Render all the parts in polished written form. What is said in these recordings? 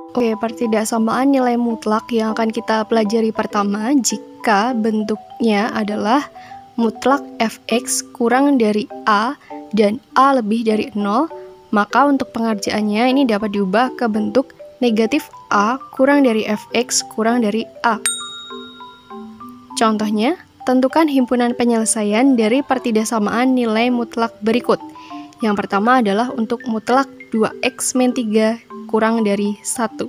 Oke, pertidaksamaan nilai mutlak yang akan kita pelajari pertama jika bentuknya adalah mutlak fx kurang dari a dan a lebih dari 0, maka untuk pengerjaannya ini dapat diubah ke bentuk negatif a kurang dari fx kurang dari a. Contohnya, tentukan himpunan penyelesaian dari pertidaksamaan nilai mutlak berikut. Yang pertama adalah untuk mutlak 2x min 3 kurang dari 1.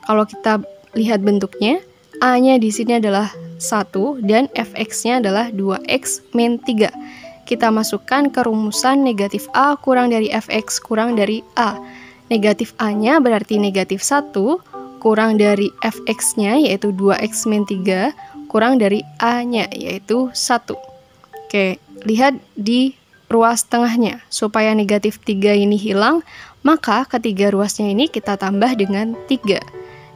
Kalau kita lihat bentuknya, a-nya di sini adalah 1 dan fx-nya adalah 2x min 3. Kita masukkan ke rumusan negatif a kurang dari fx kurang dari a. Negatif a-nya berarti negatif 1 kurang dari fx-nya yaitu 2x min 3 kurang dari a-nya yaitu 1. Oke, lihat di ruas tengahnya. Supaya negatif 3 ini hilang, maka ketiga ruasnya ini kita tambah dengan 3.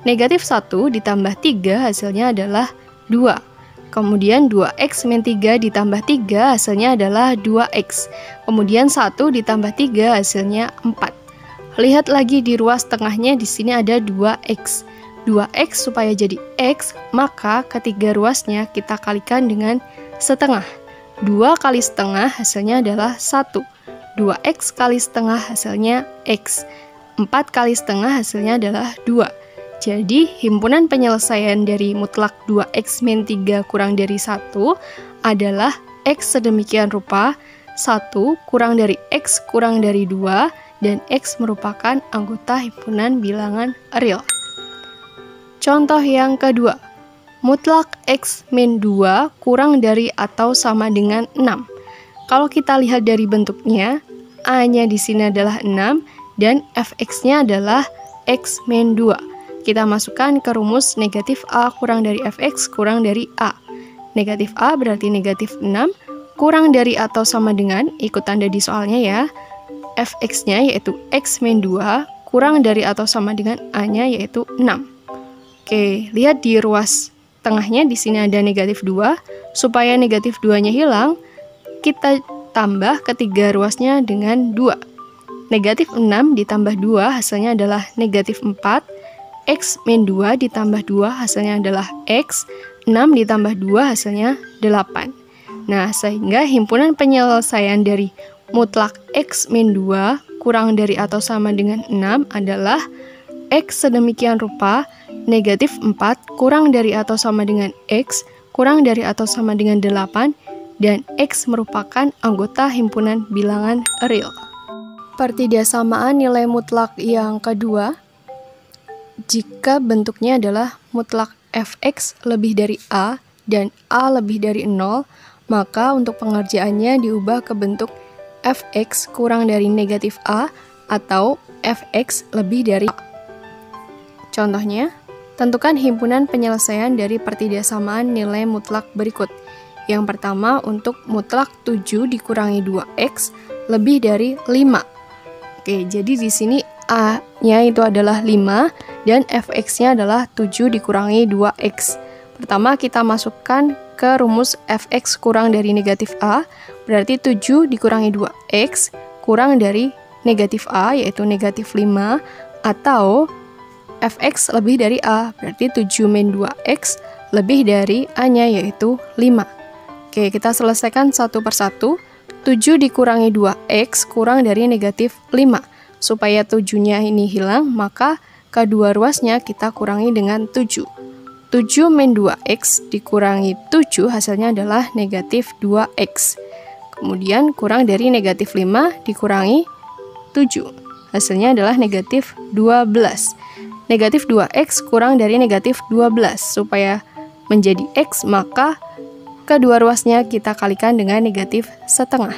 Negatif 1 ditambah 3 hasilnya adalah 2. Kemudian 2x min 3 ditambah 3 hasilnya adalah 2x. Kemudian 1 ditambah 3 hasilnya 4. Lihat lagi di ruas tengahnya, di sini ada 2x. 2x supaya jadi x, maka ketiga ruasnya kita kalikan dengan setengah. 2 kali setengah hasilnya adalah 1. 2x kali setengah hasilnya x. 4 kali setengah hasilnya adalah 2. Jadi, himpunan penyelesaian dari mutlak 2x min 3 kurang dari 1 adalah x sedemikian rupa 1 kurang dari x kurang dari 2, dan x merupakan anggota himpunan bilangan real. Contoh yang kedua, mutlak x min 2 kurang dari atau sama dengan 6. Kalau kita lihat dari bentuknya, a-nya di sini adalah 6 dan fx-nya adalah x min 2. Kita masukkan ke rumus negatif a kurang dari fx kurang dari a. Negatif a berarti negatif 6 kurang dari atau sama dengan, ikut tanda di soalnya ya, fx-nya yaitu x min 2 kurang dari atau sama dengan a-nya yaitu 6. Oke, lihat di ruas tengahnya di sini ada negatif 2. Supaya negatif 2-nya hilang, kita tambah ketiga ruasnya dengan 2. Negatif 6 ditambah 2 hasilnya adalah negatif 4. X min 2 ditambah 2 hasilnya adalah x. 6 ditambah 2 hasilnya 8. Nah, sehingga himpunan penyelesaian dari mutlak x min 2 kurang dari atau sama dengan 6 adalah x sedemikian rupa negatif 4 kurang dari atau sama dengan x kurang dari atau sama dengan 8, dan x merupakan anggota himpunan bilangan real. Pertidaksamaan nilai mutlak yang kedua, jika bentuknya adalah mutlak fx lebih dari a dan a lebih dari 0, maka untuk pengerjaannya diubah ke bentuk fx kurang dari negatif a atau fx lebih dari a. Contohnya, tentukan himpunan penyelesaian dari pertidaksamaan nilai mutlak berikut. Yang pertama untuk mutlak 7 dikurangi 2x lebih dari 5. Oke, jadi di sini a-nya itu adalah 5 dan fx-nya adalah 7 dikurangi 2x. Pertama kita masukkan ke rumus fx kurang dari negatif a, berarti 7 dikurangi 2x kurang dari negatif a yaitu negatif 5, atau fx lebih dari a, berarti 7 min 2x lebih dari a-nya yaitu 5. Oke, kita selesaikan satu persatu. 7 dikurangi 2x kurang dari negatif 5. Supaya 7-nya ini hilang, maka kedua ruasnya kita kurangi dengan 7. 7 min 2x dikurangi 7 hasilnya adalah negatif 2x. Kemudian kurang dari negatif 5 dikurangi 7. Hasilnya adalah negatif 12. Negatif 2x kurang dari negatif 12. Supaya menjadi x, maka kedua ruasnya kita kalikan dengan negatif setengah.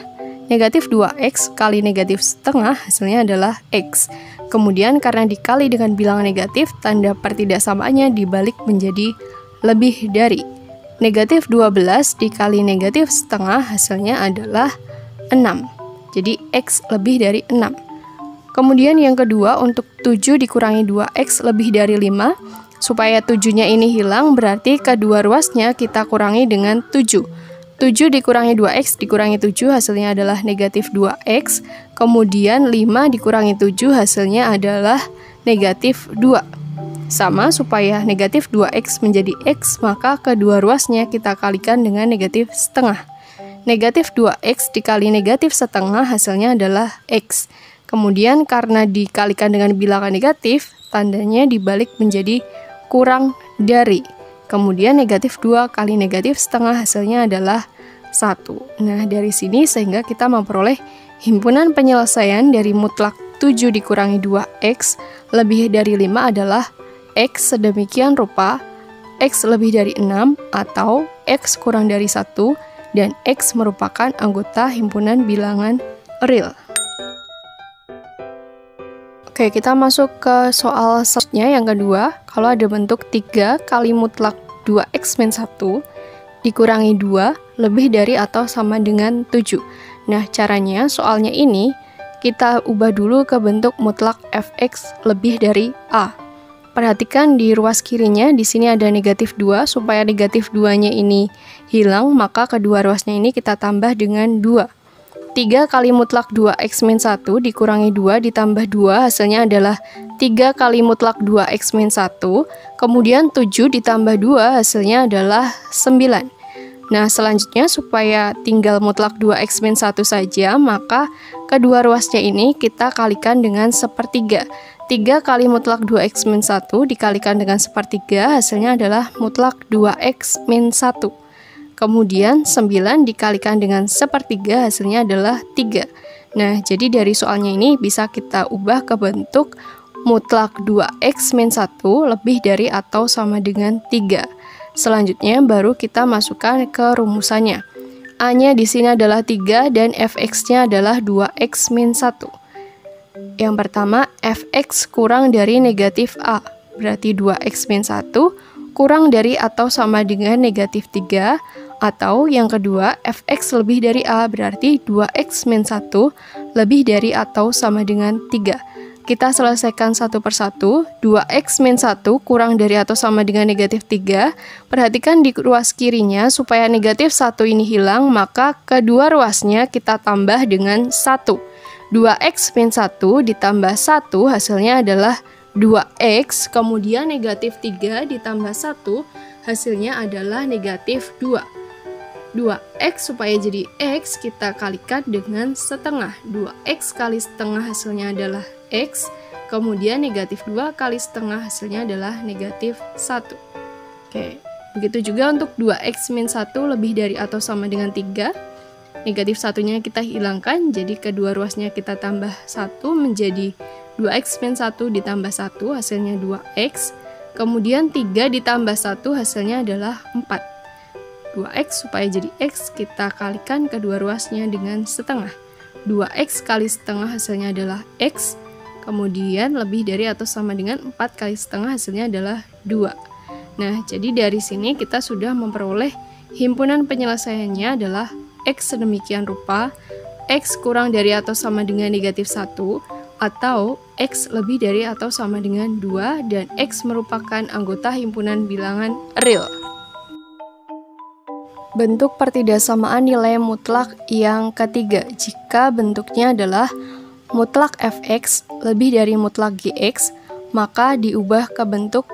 Negatif 2x kali negatif setengah hasilnya adalah x. Kemudian karena dikali dengan bilangan negatif, tanda pertidaksamaannya dibalik menjadi lebih dari. Negatif 12 dikali negatif setengah hasilnya adalah 6. Jadi x lebih dari 6. Kemudian yang kedua untuk 7 dikurangi 2x lebih dari 5. Supaya 7-nya ini hilang, berarti kedua ruasnya kita kurangi dengan 7. 7 dikurangi 2x dikurangi 7 hasilnya adalah negatif 2x. Kemudian 5 dikurangi 7 hasilnya adalah negatif 2. Sama, supaya negatif 2x menjadi x, maka kedua ruasnya kita kalikan dengan negatif setengah. Negatif 2x dikali negatif setengah hasilnya adalah x. Kemudian karena dikalikan dengan bilangan negatif, tandanya dibalik menjadi kurang dari. Kemudian negatif 2 kali negatif setengah hasilnya adalah 1. Nah, dari sini sehingga kita memperoleh himpunan penyelesaian dari mutlak 7 dikurangi 2x lebih dari 5 adalah x sedemikian rupa, x lebih dari 6 atau x kurang dari 1, dan x merupakan anggota himpunan bilangan real. Oke, kita masuk ke soal selanjutnya yang kedua. Kalau ada bentuk 3 kali mutlak 2x min 1 dikurangi 2 lebih dari atau sama dengan 7. Nah, caranya soalnya ini kita ubah dulu ke bentuk mutlak fx lebih dari a. Perhatikan di ruas kirinya, di sini ada negatif 2, supaya negatif 2-nya ini hilang, maka kedua ruasnya ini kita tambah dengan 2. 3 kali mutlak 2x min 1 dikurangi 2 ditambah 2, hasilnya adalah 3 kali mutlak 2x min 1, kemudian 7 ditambah 2, hasilnya adalah 9. Nah, selanjutnya supaya tinggal mutlak 2x min 1 saja, maka kedua ruasnya ini kita kalikan dengan sepertiga. 3 kali mutlak 2x min 1 dikalikan dengan sepertiga, hasilnya adalah mutlak 2x min 1. Kemudian 9 dikalikan dengan sepertiga, hasilnya adalah 3. Nah, jadi dari soalnya ini bisa kita ubah ke bentuk mutlak 2x min 1 lebih dari atau sama dengan 3. Selanjutnya baru kita masukkan ke rumusannya. A-nya di sini adalah 3 dan fx-nya adalah 2x min 1. Yang pertama, fx kurang dari negatif a, berarti 2x min 1 kurang dari atau sama dengan negatif 3, atau yang kedua, fx lebih dari a, berarti 2x min 1 lebih dari atau sama dengan 3. Kita selesaikan satu persatu. 2x min 1 kurang dari atau sama dengan negatif 3. Perhatikan di ruas kirinya, supaya negatif 1 ini hilang, maka kedua ruasnya kita tambah dengan 1. 2x min 1 ditambah 1 hasilnya adalah 2x, kemudian negatif 3 ditambah 1 hasilnya adalah negatif 2. 2x supaya jadi x kita kalikan dengan setengah. 2x kali setengah hasilnya adalah x, kemudian negatif 2 kali setengah hasilnya adalah negatif 1. Oke, begitu juga untuk 2x min 1 lebih dari atau sama dengan 3. Negatif satunya kita hilangkan, jadi kedua ruasnya kita tambah 1 menjadi 2x min 1 ditambah 1 hasilnya 2x. Kemudian 3 ditambah 1 hasilnya adalah 4. 2x supaya jadi x kita kalikan kedua ruasnya dengan setengah. 2x kali setengah hasilnya adalah x. Kemudian lebih dari atau sama dengan 4 kali setengah hasilnya adalah 2. Nah, jadi dari sini kita sudah memperoleh himpunan penyelesaiannya adalah x sedemikian rupa, x kurang dari atau sama dengan negatif 1, atau x lebih dari atau sama dengan 2, dan x merupakan anggota himpunan bilangan real. Bentuk pertidaksamaan nilai mutlak yang ketiga, jika bentuknya adalah mutlak fx lebih dari mutlak gx, maka diubah ke bentuk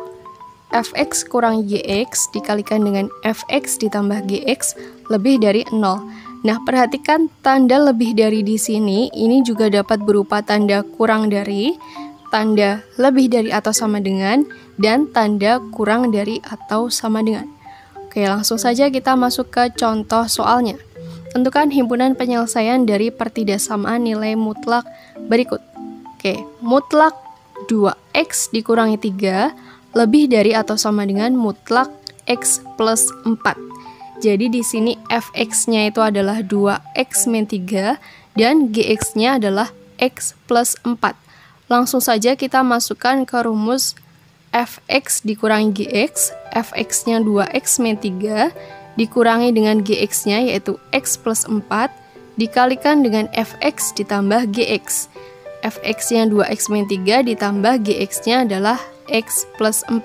fx kurang gx dikalikan dengan fx ditambah gx lebih dari 0. Nah, perhatikan tanda lebih dari di sini, ini juga dapat berupa tanda kurang dari, tanda lebih dari atau sama dengan, dan tanda kurang dari atau sama dengan. Oke, langsung saja kita masuk ke contoh soalnya. Tentukan himpunan penyelesaian dari pertidaksamaan nilai mutlak berikut. Oke, mutlak 2x dikurangi 3 lebih dari atau sama dengan mutlak x plus 4. Jadi di sini fx-nya itu adalah 2x min 3 dan gx-nya adalah x plus 4. Langsung saja kita masukkan ke rumus fx dikurangi gx, fx-nya 2x min 3 dikurangi dengan gx-nya yaitu x plus 4 dikalikan dengan fx ditambah gx. Fx-nya 2x min 3 ditambah gx-nya adalah x plus 4.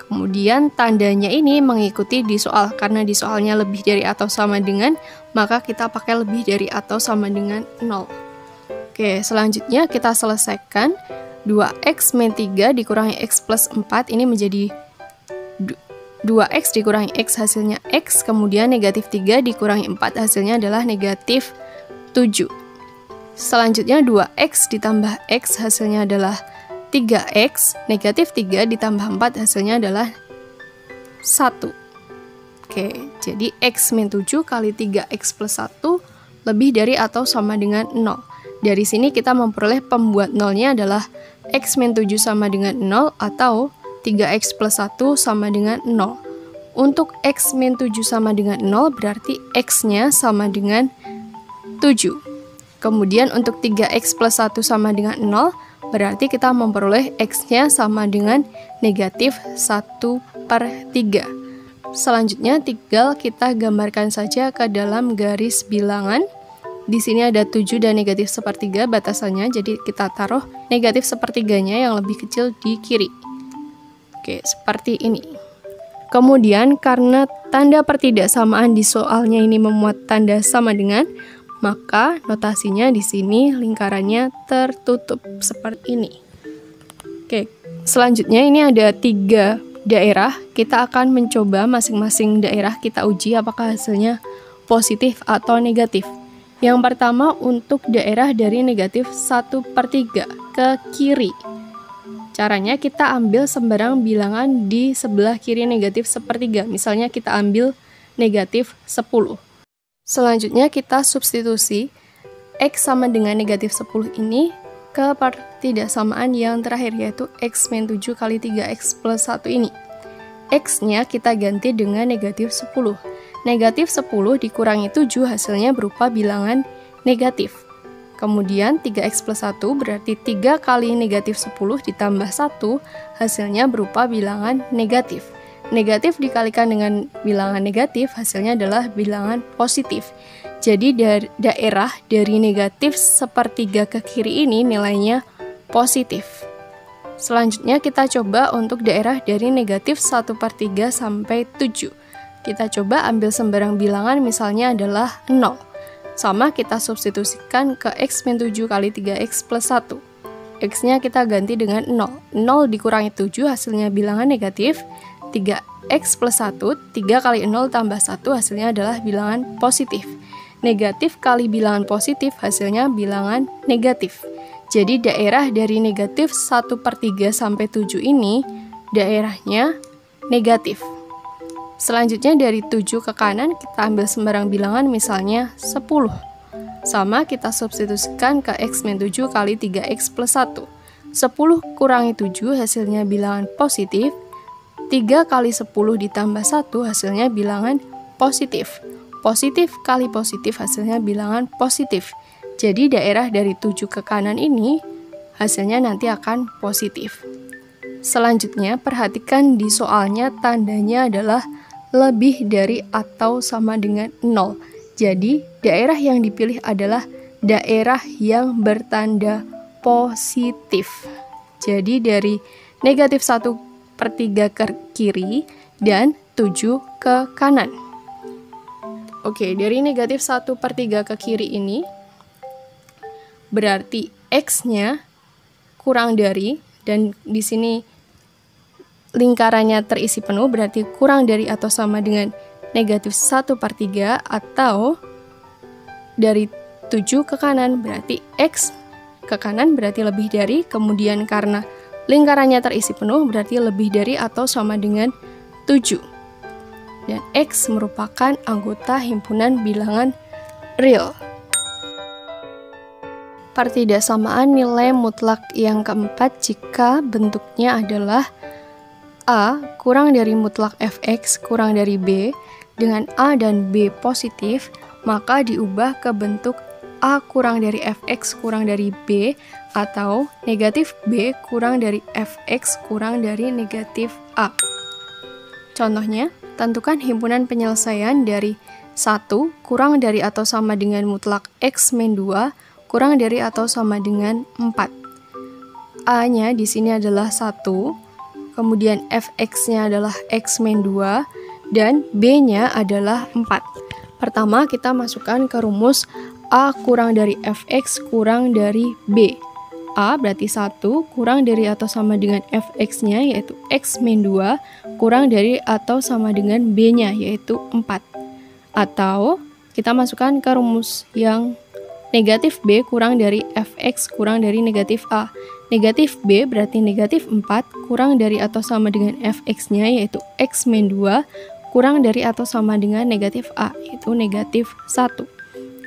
Kemudian tandanya ini mengikuti di soal, karena di soalnya lebih dari atau sama dengan, maka kita pakai lebih dari atau sama dengan 0. Oke, selanjutnya kita selesaikan. 2x min 3 dikurangi x plus 4 ini menjadi 2x dikurangi x hasilnya x, kemudian negatif 3 dikurangi 4 hasilnya adalah negatif 7. Selanjutnya 2x ditambah x hasilnya adalah 3x, negatif 3 ditambah 4 hasilnya adalah 1. Oke, jadi x min 7 kali 3x plus 1 lebih dari atau sama dengan 0. Dari sini kita memperoleh pembuat nolnya adalah x min 7 sama dengan 0 atau 3x plus 1 sama dengan 0. Untuk x min 7 sama dengan 0 berarti x-nya sama dengan 7. Kemudian untuk 3x plus 1 sama dengan 0 berarti kita memperoleh x-nya sama dengan negatif 1/3. Selanjutnya tinggal kita gambarkan saja ke dalam garis bilangan. Di sini ada 7 dan negatif 1/3 batasannya, jadi kita taruh negatif 1/3-nya yang lebih kecil di kiri. Oke, seperti ini. Kemudian karena tanda pertidaksamaan di soalnya ini memuat tanda sama dengan, maka notasinya di sini lingkarannya tertutup seperti ini. Oke, selanjutnya ini ada 3 daerah. Kita akan mencoba masing-masing daerah kita uji apakah hasilnya positif atau negatif. Yang pertama untuk daerah dari negatif 1/3 ke kiri. Caranya kita ambil sembarang bilangan di sebelah kiri negatif 1/3. Misalnya kita ambil negatif 10. Selanjutnya kita substitusi x sama dengan negatif 10 ini ke pertidaksamaan yang terakhir, yaitu x min 7 kali 3x plus 1 ini. X-nya kita ganti dengan negatif 10. Negatif 10 dikurangi 7 hasilnya berupa bilangan negatif. Kemudian 3x plus 1 berarti 3 kali negatif 10 ditambah 1 hasilnya berupa bilangan negatif. Negatif dikalikan dengan bilangan negatif hasilnya adalah bilangan positif. Jadi daerah dari negatif 1/3 ke kiri ini nilainya positif. Selanjutnya kita coba untuk daerah dari negatif 1/3 sampai 7. Kita coba ambil sembarang bilangan misalnya adalah 0. Sama kita substitusikan ke x min 7 kali 3x plus 1. X-nya kita ganti dengan 0. 0 dikurangi 7 hasilnya bilangan negatif. 3x plus 1, 3 kali 0 tambah 1 hasilnya adalah bilangan positif. Negatif kali bilangan positif hasilnya bilangan negatif. Jadi daerah dari negatif 1/3 sampai 7 ini daerahnya negatif. Selanjutnya dari 7 ke kanan kita ambil sembarang bilangan misalnya 10. Sama kita substitusikan ke x min 7 kali 3x plus 1. 10 kurangi 7 hasilnya bilangan positif. 3 kali 10 ditambah 1 hasilnya bilangan positif. Positif kali positif hasilnya bilangan positif. Jadi daerah dari 7 ke kanan ini hasilnya nanti akan positif. Selanjutnya perhatikan di soalnya tandanya adalah lebih dari atau sama dengan 0. Jadi daerah yang dipilih adalah daerah yang bertanda positif. Jadi dari negatif 1/3 ke kiri dan 7 ke kanan. Oke, dari negatif 1/3 ke kiri ini berarti x-nya kurang dari, dan di sini lingkarannya terisi penuh, berarti kurang dari atau sama dengan negatif 1/3, atau dari 7 ke kanan berarti x ke kanan berarti lebih dari, kemudian karena lingkarannya terisi penuh berarti lebih dari atau sama dengan 7. Dan x merupakan anggota himpunan bilangan real. Pertidaksamaan nilai mutlak yang keempat jika bentuknya adalah A kurang dari mutlak fx kurang dari b dengan A dan B positif, maka diubah ke bentuk A kurang dari fx kurang dari b atau negatif b kurang dari fx kurang dari negatif A. Contohnya, tentukan himpunan penyelesaian dari 1 kurang dari atau sama dengan mutlak x min 2 kurang dari atau sama dengan 4. A-nya di sini adalah 1, kemudian fx-nya adalah x min 2, dan b-nya adalah 4. Pertama, kita masukkan ke rumus A kurang dari fx kurang dari b. A berarti 1 kurang dari atau sama dengan fx-nya yaitu x min 2 kurang dari atau sama dengan b-nya yaitu 4. Atau kita masukkan ke rumus yang negatif b kurang dari fx kurang dari negatif a. Negatif b berarti negatif 4 kurang dari atau sama dengan fx-nya yaitu x min 2 kurang dari atau sama dengan negatif a yaitu negatif 1.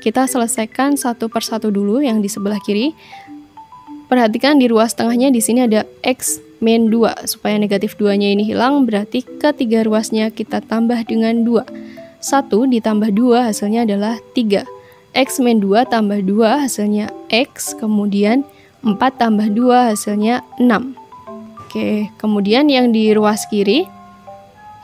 Kita selesaikan satu persatu dulu yang di sebelah kiri. Perhatikan di ruas tengahnya di sini ada x min 2. Supaya negatif 2-nya ini hilang, berarti ketiga ruasnya kita tambah dengan 2. 1 ditambah 2 hasilnya adalah 3. X min 2 tambah 2 hasilnya x, kemudian 4 tambah 2 hasilnya 6. Oke, kemudian yang di ruas kiri,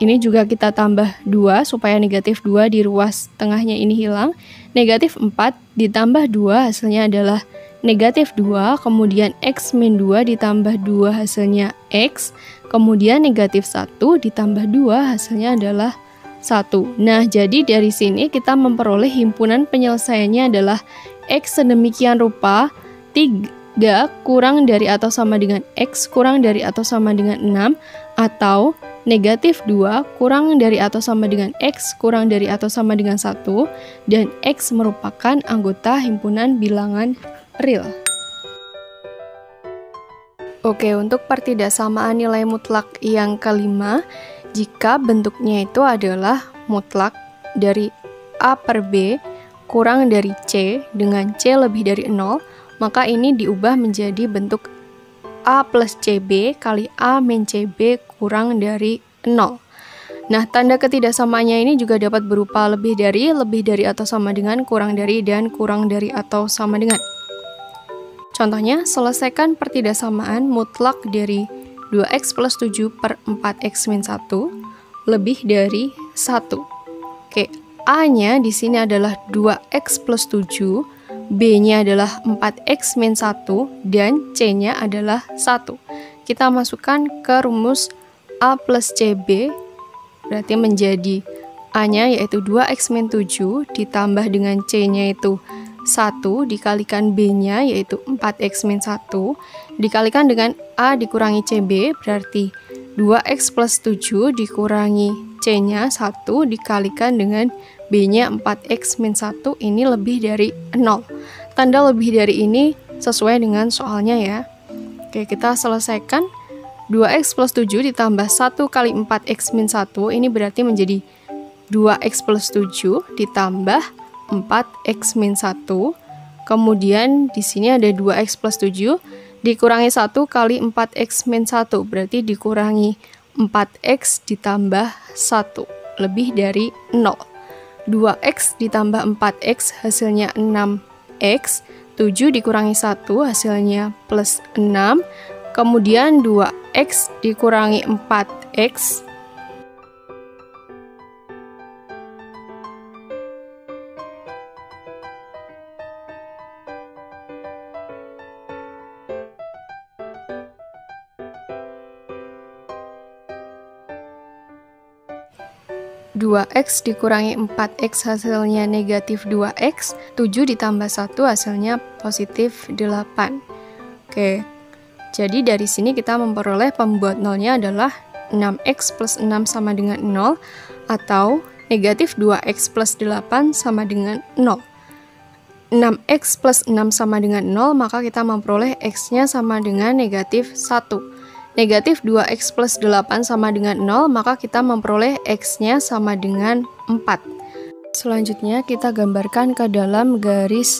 ini juga kita tambah 2 supaya negatif 2 di ruas tengahnya ini hilang. Negatif 4 ditambah 2 hasilnya adalah negatif 2, kemudian x min 2 ditambah 2 hasilnya x, kemudian negatif 1 ditambah 2 hasilnya adalah 1. Nah, jadi dari sini kita memperoleh himpunan penyelesaiannya adalah x sedemikian rupa 3 kurang dari atau sama dengan x kurang dari atau sama dengan 6, atau negatif 2 kurang dari atau sama dengan x kurang dari atau sama dengan 1, dan x merupakan anggota himpunan bilangan real. Oke, untuk pertidaksamaan nilai mutlak yang kelima, jika bentuknya itu adalah mutlak dari A per B kurang dari C dengan C lebih dari 0, maka ini diubah menjadi bentuk A plus CB kali A min CB kurang dari 0. Nah, tanda ketidaksamaannya ini juga dapat berupa lebih dari atau sama dengan, kurang dari, dan kurang dari atau sama dengan. Contohnya, selesaikan pertidaksamaan mutlak dari 2x plus 7 per 4x min 1 lebih dari 1. Oke, A-nya di sini adalah 2x plus 7, B-nya adalah 4x min 1, dan C-nya adalah 1. Kita masukkan ke rumus A plus CB, berarti menjadi A-nya yaitu 2x min 7 ditambah dengan C-nya itu 1 dikalikan B-nya yaitu 4x min 1 dikalikan dengan A dikurangi CB, berarti 2x plus 7 dikurangi C-nya 1 dikalikan dengan B-nya 4x min 1, ini lebih dari 0. Tanda lebih dari ini sesuai dengan soalnya ya. Oke, kita selesaikan. 2x plus 7 ditambah 1 kali 4x min 1, ini berarti menjadi 2x plus 7 ditambah 4x min 1. Kemudian di sini ada 2x plus 7 dikurangi 1 kali 4x min 1, berarti dikurangi 4x ditambah 1, lebih dari 0. 2x ditambah 4x hasilnya 6x, 7 dikurangi 1 hasilnya plus 6, kemudian 2x dikurangi 4x, x dikurangi 4x hasilnya negatif 2x, 7 ditambah 1 hasilnya positif 8. Oke, jadi dari sini kita memperoleh pembuat nolnya adalah 6x plus 6 sama dengan 0, atau negatif 2x plus 8 sama dengan 0. 6x plus 6 sama dengan 0, maka kita memperoleh x-nya sama dengan negatif 1. Negatif 2x plus 8 sama dengan 0, maka kita memperoleh x-nya sama dengan 4. Selanjutnya kita gambarkan ke dalam garis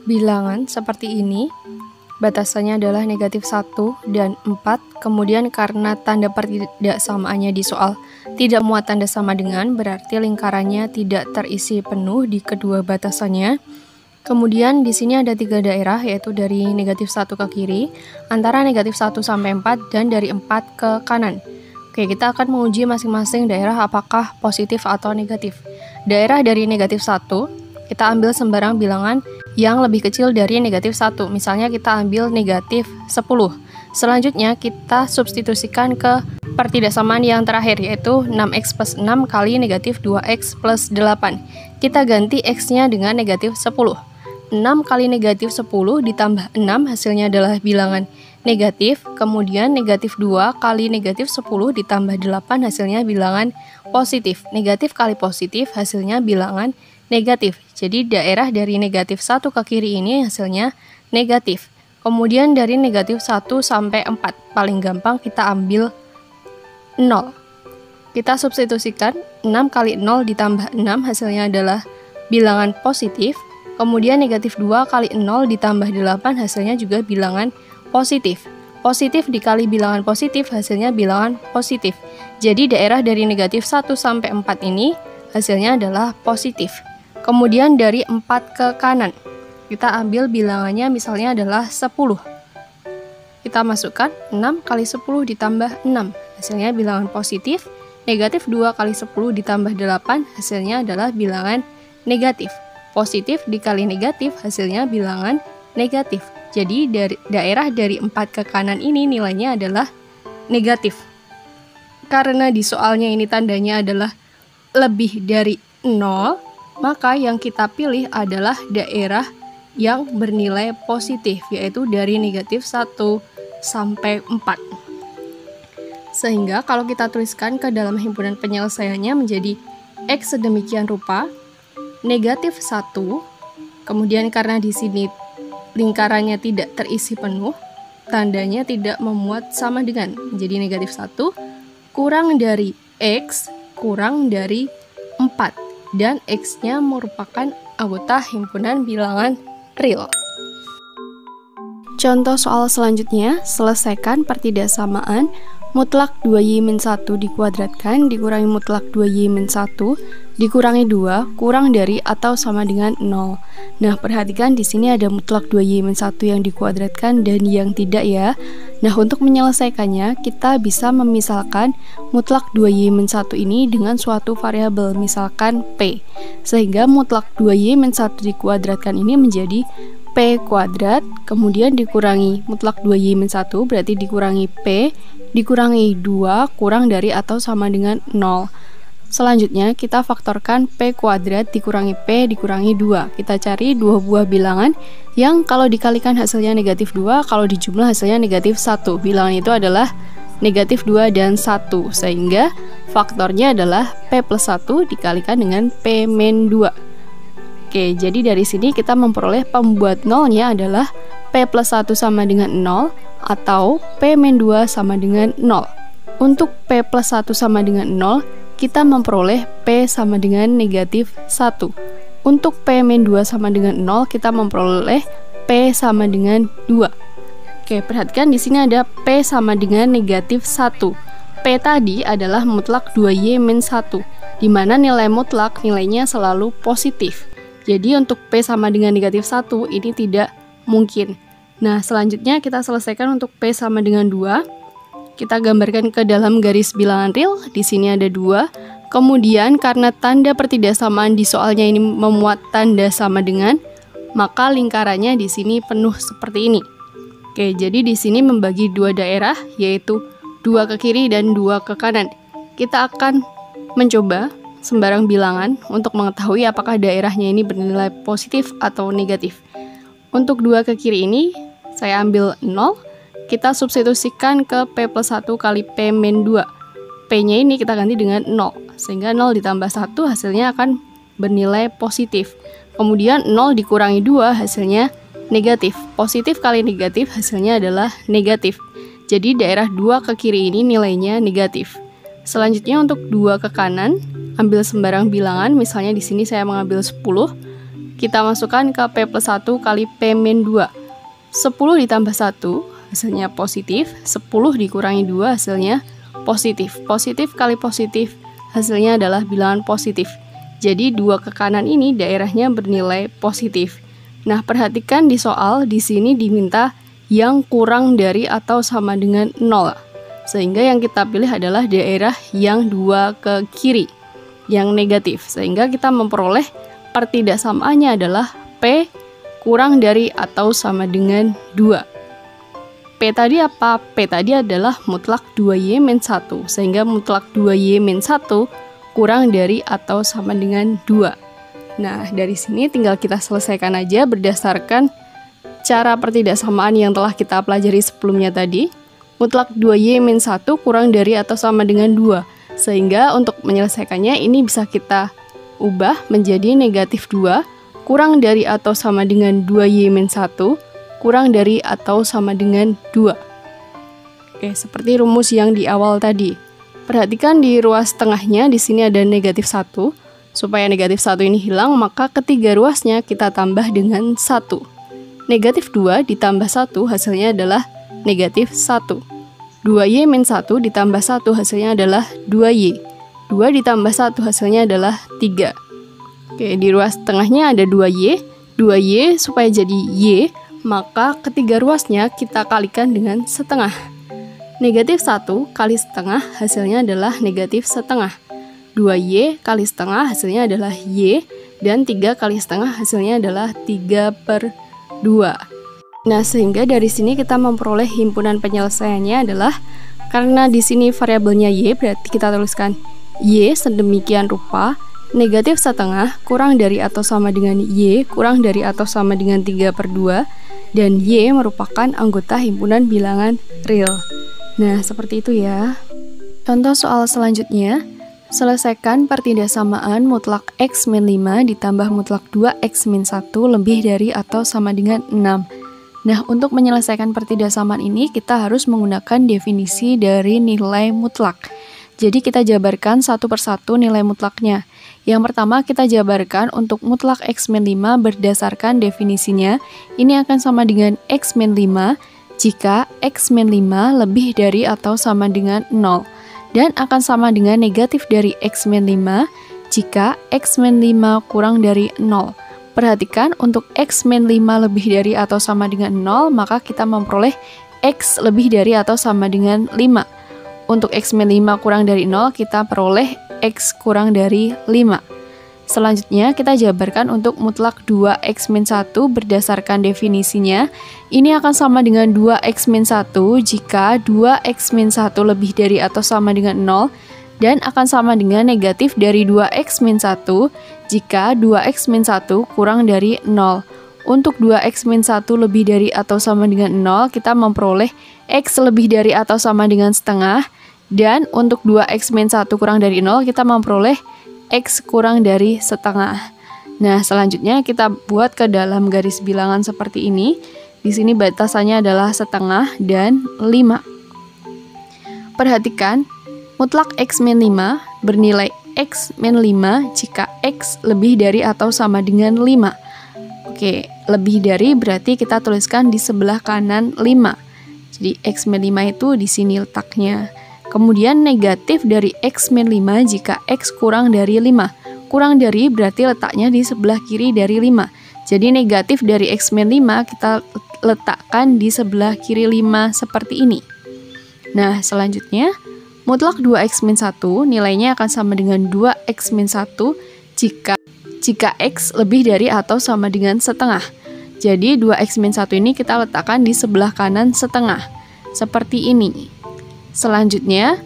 bilangan seperti ini. Batasannya adalah negatif 1 dan 4. Kemudian karena tanda pertidaksamaannya di soal tidak muat tanda sama dengan, berarti lingkarannya tidak terisi penuh di kedua batasannya. Kemudian di sini ada 3 daerah, yaitu dari negatif 1 ke kiri, antara negatif 1 sampai 4, dan dari 4 ke kanan. Oke, kita akan menguji masing-masing daerah apakah positif atau negatif. Daerah dari negatif 1, kita ambil sembarang bilangan yang lebih kecil dari negatif 1. Misalnya kita ambil negatif 10. Selanjutnya kita substitusikan ke pertidaksamaan yang terakhir, yaitu 6x plus 6 kali negatif 2x plus 8. Kita ganti x-nya dengan negatif 10. 6 kali negatif 10 ditambah 6 hasilnya adalah bilangan negatif. Kemudian negatif 2 kali negatif 10 ditambah 8 hasilnya bilangan positif. Negatif kali positif hasilnya bilangan negatif. Jadi daerah dari negatif 1 ke kiri ini hasilnya negatif. Kemudian dari negatif 1 sampai 4, paling gampang kita ambil 0. Kita substitusikan 6 kali 0 ditambah 6 hasilnya adalah bilangan positif. Kemudian negatif 2 kali 0 ditambah 8 hasilnya juga bilangan positif. Positif dikali bilangan positif hasilnya bilangan positif. Jadi daerah dari negatif 1 sampai 4 ini hasilnya adalah positif. Kemudian dari 4 ke kanan, kita ambil bilangannya misalnya adalah 10. Kita masukkan 6 kali 10 ditambah 6, hasilnya bilangan positif. Negatif 2 kali 10 ditambah 8 hasilnya adalah bilangan negatif. Positif dikali negatif hasilnya bilangan negatif. Jadi daerah dari 4 ke kanan ini nilainya adalah negatif. Karena di soalnya ini tandanya adalah lebih dari 0, maka yang kita pilih adalah daerah yang bernilai positif, yaitu dari negatif 1 sampai 4. Sehingga kalau kita tuliskan ke dalam himpunan penyelesaiannya menjadi X sedemikian rupa, negatif 1, kemudian karena di sini lingkarannya tidak terisi penuh, tandanya tidak memuat sama dengan, menjadi negatif 1 kurang dari X kurang dari 4, dan X-nya merupakan anggota himpunan bilangan real. Contoh soal selanjutnya, selesaikan pertidaksamaan mutlak 2y-1 dikuadratkan dikurangi mutlak 2y-1 dikurangi 2 kurang dari atau sama dengan 0. Nah, perhatikan di sini ada mutlak 2y-1 yang dikuadratkan dan yang tidak ya. Nah, untuk menyelesaikannya kita bisa memisalkan mutlak 2y-1 ini dengan suatu variabel, misalkan p. Sehingga mutlak 2y-1 dikuadratkan ini menjadi p kuadrat, kemudian dikurangi mutlak 2y-1 berarti dikurangi p dikurangi 2 kurang dari atau sama dengan 0. Selanjutnya kita faktorkan p kuadrat dikurangi p dikurangi 2. Kita cari dua buah bilangan yang kalau dikalikan hasilnya negatif 2, kalau dijumlah hasilnya negatif 1. Bilangan itu adalah negatif 2 dan 1, sehingga faktornya adalah p plus 1 dikalikan dengan p min 2. Oke, jadi dari sini kita memperoleh pembuat nolnya adalah p plus 1 sama dengan 0 atau p min 2 sama dengan 0. Untuk p plus 1 sama dengan 0, kita memperoleh p sama dengan negatif 1. Untuk p min 2 sama dengan 0, kita memperoleh p sama dengan 2. Oke, perhatikan di sini ada p sama dengan negatif 1. P tadi adalah mutlak 2y-1, di mana nilai mutlak nilainya selalu positif. Jadi untuk P sama dengan negatif 1 ini tidak mungkin. Nah, selanjutnya kita selesaikan untuk P sama dengan 2. Kita gambarkan ke dalam garis bilangan real. Di sini ada 2. Kemudian karena tanda pertidaksamaan di soalnya ini memuat tanda sama dengan, maka lingkarannya di sini penuh seperti ini. Oke, jadi di sini membagi dua daerah, yaitu 2 ke kiri dan 2 ke kanan. Kita akan mencoba sembarang bilangan untuk mengetahui apakah daerahnya ini bernilai positif atau negatif. Untuk 2 ke kiri ini, saya ambil 0, kita substitusikan ke P plus 1 kali P min 2. P-nya ini kita ganti dengan 0, sehingga 0 ditambah 1 hasilnya akan bernilai positif. Kemudian 0 dikurangi 2 hasilnya negatif. Positif kali negatif hasilnya adalah negatif. Jadi daerah 2 ke kiri ini nilainya negatif. Selanjutnya untuk 2 ke kanan, ambil sembarang bilangan, misalnya di sini saya mengambil 10. Kita masukkan ke P plus 1 kali P min 2. 10 ditambah 1 hasilnya positif, 10 dikurangi 2 hasilnya positif. Positif kali positif hasilnya adalah bilangan positif. Jadi 2 ke kanan ini daerahnya bernilai positif. Nah, perhatikan di soal di sini diminta yang kurang dari atau sama dengan 0. Sehingga yang kita pilih adalah daerah yang 2 ke kiri, yang negatif. Sehingga kita memperoleh pertidaksamaannya adalah P kurang dari atau sama dengan 2. P tadi apa? P tadi adalah mutlak 2y-1. Sehingga mutlak 2y-1 kurang dari atau sama dengan 2. Nah, dari sini tinggal kita selesaikan aja berdasarkan cara pertidaksamaan yang telah kita pelajari sebelumnya tadi. Mutlak 2y-1 kurang dari atau sama dengan 2. Sehingga untuk menyelesaikannya ini bisa kita ubah menjadi negatif 2 kurang dari atau sama dengan 2y-1 kurang dari atau sama dengan 2. Oke, seperti rumus yang di awal tadi. Perhatikan di ruas tengahnya di sini ada negatif 1. Supaya negatif 1 ini hilang, maka ketiga ruasnya kita tambah dengan 1. Negatif 2 ditambah 1 hasilnya adalah negatif 1. 2y-1 ditambah 1 hasilnya adalah 2y. 2 ditambah 1 hasilnya adalah 3. Oke, di ruas tengahnya ada 2y. 2y supaya jadi y, maka ketiga ruasnya kita kalikan dengan setengah. Negatif 1 kali setengah hasilnya adalah negatif setengah. 2y kali setengah hasilnya adalah y, dan 3 kali setengah hasilnya adalah 3/2. Nah, sehingga dari sini kita memperoleh himpunan penyelesaiannya adalah, karena di sini variabelnya y, berarti kita tuliskan y sedemikian rupa, negatif setengah kurang dari atau sama dengan y kurang dari atau sama dengan 3/2, dan y merupakan anggota himpunan bilangan real. Nah, seperti itu ya. Contoh soal selanjutnya, selesaikan pertidaksamaan mutlak x-5 ditambah mutlak 2x-1 lebih dari atau sama dengan 6. Nah, untuk menyelesaikan pertidaksamaan ini, kita harus menggunakan definisi dari nilai mutlak. Jadi, kita jabarkan satu persatu nilai mutlaknya. Yang pertama, kita jabarkan untuk mutlak x-5 berdasarkan definisinya. Ini akan sama dengan x-5 jika x-5 lebih dari atau sama dengan 0. Dan akan sama dengan negatif dari x-5 jika x-5 kurang dari 0. Perhatikan, untuk x-5 lebih dari atau sama dengan 0, maka kita memperoleh x lebih dari atau sama dengan 5. Untuk x-5 kurang dari 0, kita peroleh x kurang dari 5. Selanjutnya, kita jabarkan untuk mutlak 2x-1 berdasarkan definisinya. Ini akan sama dengan 2x-1 jika 2x-1 lebih dari atau sama dengan 0, dan akan sama dengan negatif dari 2x-1 jika 2x-1 kurang dari 0. Untuk 2x-1 lebih dari atau sama dengan 0, kita memperoleh x lebih dari atau sama dengan setengah, dan untuk 2x-1 kurang dari 0, kita memperoleh x kurang dari setengah. Nah, selanjutnya kita buat ke dalam garis bilangan seperti ini. Di sini batasannya adalah setengah dan 5. Perhatikan, mutlak x-5 bernilai x-5 jika x lebih dari atau sama dengan 5. Oke, lebih dari berarti kita tuliskan di sebelah kanan 5. Jadi x-5 itu di sini letaknya. Kemudian negatif dari x-5 jika x kurang dari 5. Kurang dari berarti letaknya di sebelah kiri dari 5. Jadi negatif dari x-5 kita letakkan di sebelah kiri 5 seperti ini. Nah, selanjutnya mutlak 2x-1 nilainya akan sama dengan 2x-1 jika x lebih dari atau sama dengan setengah. Jadi 2x-1 ini kita letakkan di sebelah kanan setengah. Seperti ini. Selanjutnya,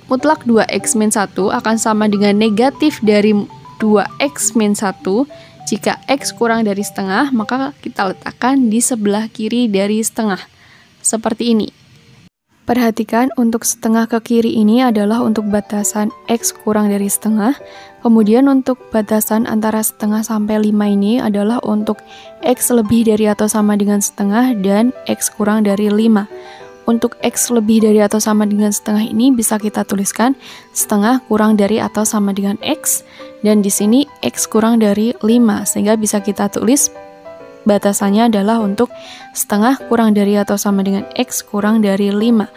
mutlak 2x-1 akan sama dengan negatif dari 2x-1 jika x kurang dari setengah, maka kita letakkan di sebelah kiri dari setengah. Seperti ini. Perhatikan, untuk setengah ke kiri ini adalah untuk batasan x kurang dari setengah. Kemudian untuk batasan antara setengah sampai 5 ini adalah untuk x lebih dari atau sama dengan setengah dan x kurang dari 5. Untuk x lebih dari atau sama dengan setengah ini bisa kita tuliskan setengah kurang dari atau sama dengan x, dan di sini x kurang dari 5, sehingga bisa kita tulis batasannya adalah untuk setengah kurang dari atau sama dengan x kurang dari 5.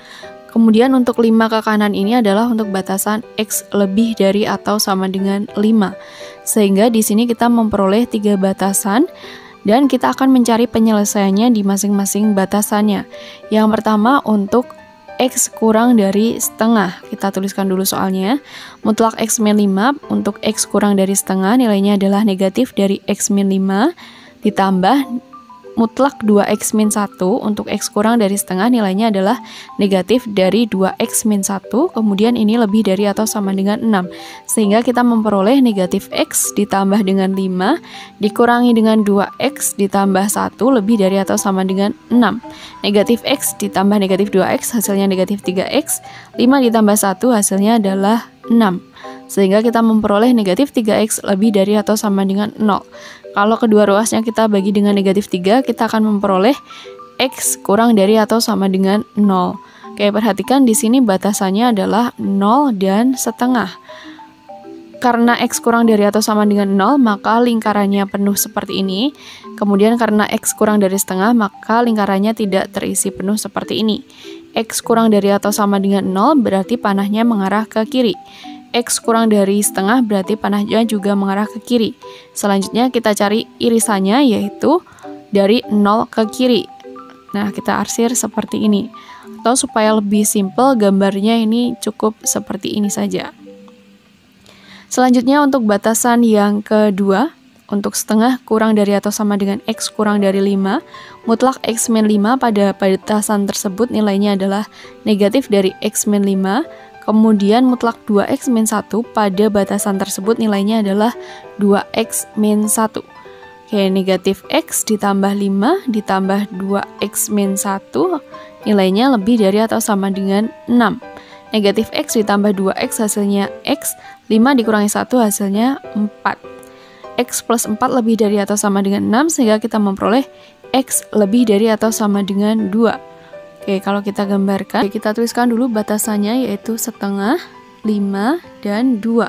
Kemudian untuk 5 ke kanan ini adalah untuk batasan x lebih dari atau sama dengan 5. Sehingga di sini kita memperoleh 3 batasan, dan kita akan mencari penyelesaiannya di masing-masing batasannya. Yang pertama untuk x kurang dari setengah. Kita tuliskan dulu soalnya. Mutlak x-5 untuk x kurang dari setengah nilainya adalah negatif dari x-5 ditambah mutlak 2x min 1, untuk x kurang dari setengah nilainya adalah negatif dari 2x min 1, kemudian ini lebih dari atau sama dengan 6. Sehingga kita memperoleh negatif x ditambah dengan 5, dikurangi dengan 2x ditambah 1 lebih dari atau sama dengan 6. Negatif x ditambah negatif 2x hasilnya negatif 3x, 5 ditambah 1 hasilnya adalah 6. Sehingga kita memperoleh negatif 3x lebih dari atau sama dengan 0. Kalau kedua ruasnya kita bagi dengan negatif 3, kita akan memperoleh x kurang dari atau sama dengan 0. Oke, perhatikan di sini batasannya adalah 0 dan setengah. Karena x kurang dari atau sama dengan 0, maka lingkarannya penuh seperti ini. Kemudian karena x kurang dari setengah, maka lingkarannya tidak terisi penuh seperti ini. X kurang dari atau sama dengan 0 berarti panahnya mengarah ke kiri. X kurang dari setengah berarti panahnya juga mengarah ke kiri. Selanjutnya kita cari irisannya, yaitu dari 0 ke kiri. Nah, kita arsir seperti ini. Atau supaya lebih simpel, gambarnya ini cukup seperti ini saja. Selanjutnya untuk batasan yang kedua, untuk setengah kurang dari atau sama dengan x kurang dari 5, mutlak x min 5 pada batasan tersebut nilainya adalah negatif dari x min 5, kemudian mutlak 2x min 1 pada batasan tersebut nilainya adalah 2x min 1. Oke, negatif x ditambah 5 ditambah 2x min 1 nilainya lebih dari atau sama dengan 6. Negatif x ditambah 2x hasilnya x, 5 dikurangi 1 hasilnya 4. X plus 4 lebih dari atau sama dengan 6, sehingga kita memperoleh x lebih dari atau sama dengan 2. Oke, kalau kita gambarkan, kita tuliskan dulu batasannya, yaitu setengah, 5, dan 2.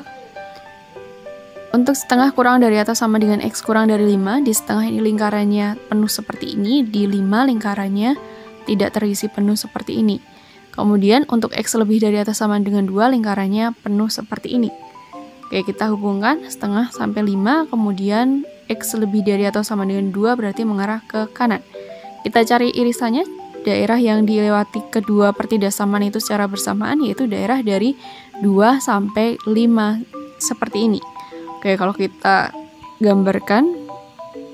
Untuk setengah kurang dari atau sama dengan x kurang dari 5, di setengah ini lingkarannya penuh seperti ini, di 5 lingkarannya tidak terisi penuh seperti ini. Kemudian untuk x lebih dari atau sama dengan 2, lingkarannya penuh seperti ini. Oke, kita hubungkan setengah sampai 5, kemudian x lebih dari atau sama dengan 2 berarti mengarah ke kanan. Kita cari irisannya, daerah yang dilewati kedua pertidasamaan itu secara bersamaan, yaitu daerah dari 2 sampai 5 seperti ini. Oke, kalau kita gambarkan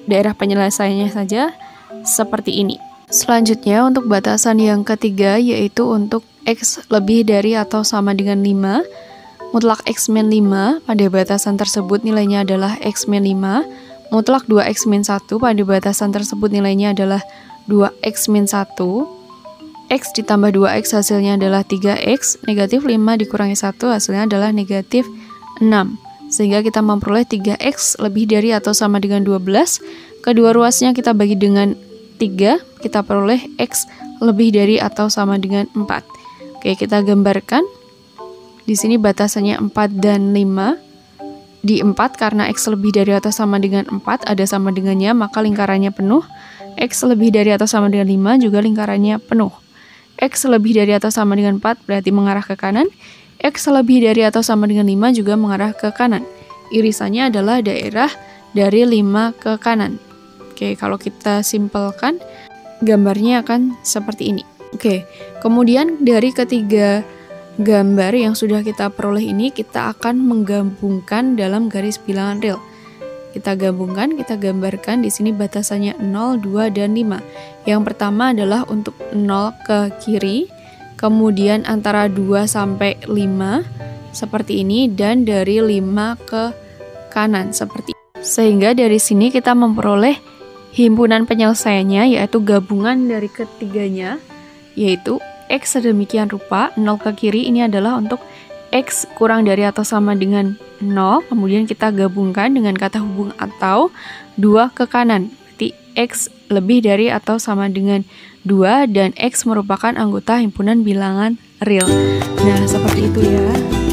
daerah penyelesaiannya saja seperti ini. Selanjutnya untuk batasan yang ketiga, yaitu untuk x lebih dari atau sama dengan 5, mutlak x min 5 pada batasan tersebut nilainya adalah x min 5, mutlak 2x min 1 pada batasan tersebut nilainya adalah 2x min 1, x ditambah 2x hasilnya adalah 3x, negatif 5 dikurangi 1 hasilnya adalah negatif 6. Sehingga kita memperoleh 3x lebih dari atau sama dengan 12. Kedua ruasnya kita bagi dengan 3, kita peroleh x lebih dari atau sama dengan 4. Oke, kita gambarkan. Di sini batasannya 4 dan 5. Di 4 karena x lebih dari atau sama dengan 4 ada sama dengannya, maka lingkarannya penuh. X lebih dari atau sama dengan 5 juga lingkarannya penuh. X lebih dari atau sama dengan 4 berarti mengarah ke kanan. X lebih dari atau sama dengan 5 juga mengarah ke kanan. Irisannya adalah daerah dari 5 ke kanan. Oke, kalau kita simpelkan, gambarnya akan seperti ini. Oke, kemudian dari ketiga gambar yang sudah kita peroleh ini, kita akan menggabungkan dalam garis bilangan real. Kita gabungkan, kita gambarkan di sini batasannya 0, 2, dan 5. Yang pertama adalah untuk 0 ke kiri, kemudian antara 2 sampai 5 seperti ini, dan dari 5 ke kanan seperti ini. Sehingga dari sini kita memperoleh himpunan penyelesaiannya, yaitu gabungan dari ketiganya, yaitu x sedemikian rupa. 0 ke kiri ini adalah untuk x kurang dari atau sama dengan 0, kemudian kita gabungkan dengan kata hubung atau 2 ke kanan, berarti x lebih dari atau sama dengan 2, dan x merupakan anggota himpunan bilangan real. Nah, seperti itu ya.